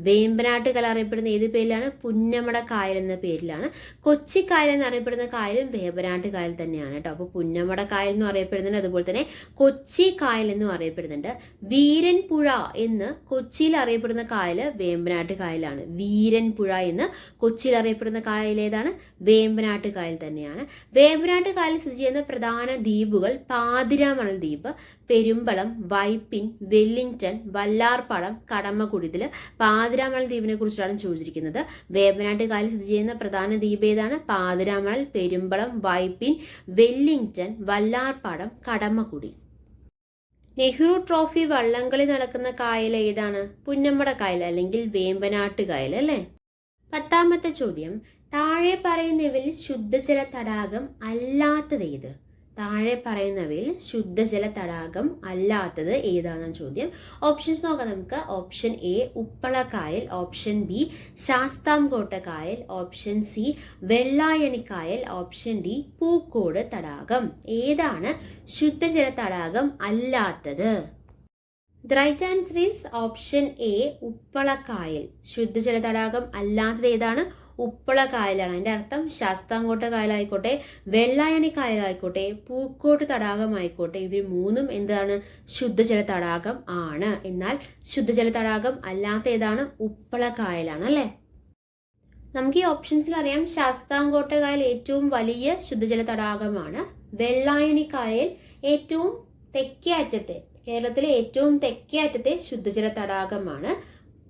വേമ്പനാട്ട് കായൽ അറിയപ്പെടുന്ന ഏത് പേരിലാണ്? പുന്നമട കായൽ എന്ന പേരിലാണ്. കൊച്ചി കായൽ എന്നറിയപ്പെടുന്ന കായലും വേമ്പനാട്ട് കായൽ തന്നെയാണ് കേട്ടോ. അപ്പോൾ പുന്നമട കായൽ എന്നും അറിയപ്പെടുന്നുണ്ട്, അതുപോലെ തന്നെ കൊച്ചി കായൽ എന്നും അറിയപ്പെടുന്നുണ്ട്. വീരൻപുഴ എന്ന് കൊച്ചിയിൽ അറിയപ്പെടുന്ന കായൽ വേമ്പനാട്ട് കായലാണ്. വീരൻപുഴ എന്ന് കൊച്ചിയിൽ അറിയപ്പെടുന്ന കായൽ ഏതാണ്? വേമ്പനാട്ട് കായൽ തന്നെയാണ്. വേമ്പനാട്ട് കായൽ സ്ഥിതി ചെയ്യുന്ന പ്രധാന ദ്വീപുകൾ പാതിരാമണൽ ദ്വീപ്, പെരുമ്പളം, വൈപ്പിൻ, വെല്ലിംഗ്ടൺ, വല്ലാർപാടം, കടമ്മക്കുടി. ഇതിൽ പാതിരാമണൽ ദ്വീപിനെ കുറിച്ചാണ് ചോദിച്ചിരിക്കുന്നത്. വേമ്പനാട്ട് കായൽ സ്ഥിതി ചെയ്യുന്ന പ്രധാന ദ്വീപ് ഏതാണ്? പാതിരാമണൽ, പെരുമ്പളം, വൈപ്പിൻ, വെല്ലിംഗ്ടൺ, വല്ലാർപാടം, കടമ്മക്കുടി. നെഹ്റു ട്രോഫി വള്ളംകളി നടക്കുന്ന കായൽ ഏതാണ്? പുന്നമട കായൽ അല്ലെങ്കിൽ വേമ്പനാട്ട് കായൽ അല്ലേ. 10ാമത്തെ ചോദ്യം, താഴെ പറയുന്നവയിൽ ശുദ്ധജല തടാകം അല്ലാത്തത് ഏത്? താഴെ പറയുന്നവയിൽ ശുദ്ധജല തടാകം അല്ലാത്തത് ഏതാണെന്ന് ചോദ്യം. ഓപ്ഷൻസ് നോക്കാം നമുക്ക്. ഓപ്ഷൻ എ ഉപ്പള കായൽ, ഓപ്ഷൻ ബി ശാസ്താംകോട്ട കായൽ, ഓപ്ഷൻ സി വെള്ളായണി കായൽ, ഓപ്ഷൻ ഡി പൂക്കോട് തടാകം. ഏതാണ് ശുദ്ധജല തടാകം അല്ലാത്തത്? The right answer is option A, ഉപ്പളക്കായൽ. ശുദ്ധജല തടാകം അല്ലാത്തത് ഏതാണ്? ഉപ്പളക്കായലാണ്. അതിൻ്റെ അർത്ഥം ശാസ്താംകോട്ട കായലായിക്കോട്ടെ, വെള്ളായണി കായലായിക്കോട്ടെ, പൂക്കോട് തടാകമായിക്കോട്ടെ, ഇവർ മൂന്നും എന്താണ്? ശുദ്ധജല തടാകം ആണ്. എന്നാൽ ശുദ്ധജല തടാകം അല്ലാത്ത ഏതാണ്? ഉപ്പളക്കായലാണ് അല്ലേ. നമുക്ക് ഈ ഓപ്ഷൻസിൽ അറിയാം, ശാസ്താംകോട്ട കായൽ ഏറ്റവും വലിയ ശുദ്ധജല തടാകമാണ്. വെള്ളായണി കായൽ ഏറ്റവും തെക്കേ അറ്റത്തെ, കേരളത്തിലെ ഏറ്റവും തെക്കേ അറ്റത്തെ ശുദ്ധജല തടാകമാണ്.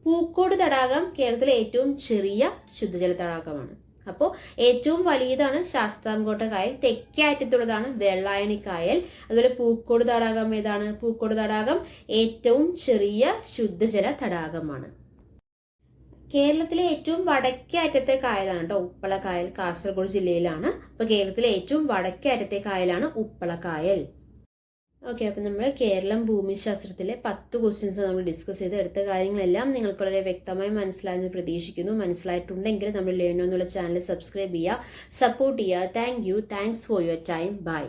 പൂക്കോട് തടാകം കേരളത്തിലെ ഏറ്റവും ചെറിയ ശുദ്ധജല തടാകമാണ്. അപ്പോൾ ഏറ്റവും വലിയതാണ് ശാസ്താംകോട്ട കായൽ, തെക്കേ അറ്റത്തുള്ളതാണ് വെള്ളായണി കായൽ. അതുപോലെ പൂക്കോട് തടാകം ഏതാണ്? പൂക്കോട് തടാകം ഏറ്റവും ചെറിയ ശുദ്ധജല തടാകമാണ്. കേരളത്തിലെ ഏറ്റവും വടക്കേ അറ്റത്തെ കായലാണ് കേട്ടോ ഉപ്പളക്കായൽ. കാസർഗോഡ് ജില്ലയിലാണ്. അപ്പോൾ കേരളത്തിലെ ഏറ്റവും വടക്കേ അറ്റത്തെ കായലാണ് ഉപ്പളക്കായൽ. ഓക്കെ, അപ്പം നമ്മൾ കേരളം ഭൂമിശാസ്ത്രത്തിലെ 10 ക്വസ്റ്റ്യൻസ് നമ്മൾ ഡിസ്കസ് ചെയ്ത് എടുത്ത കാര്യങ്ങളെല്ലാം നിങ്ങൾക്ക് വളരെ വ്യക്തമായി മനസ്സിലായെന്ന് പ്രതീക്ഷിക്കുന്നു. മനസ്സിലായിട്ടുണ്ടെങ്കിൽ നമ്മൾ ലേണോ എന്നുള്ള ചാനൽ സബ്സ്ക്രൈബ് ചെയ്യുക, സപ്പോർട്ട് ചെയ്യുക. Thank you. Thanks for your time. By.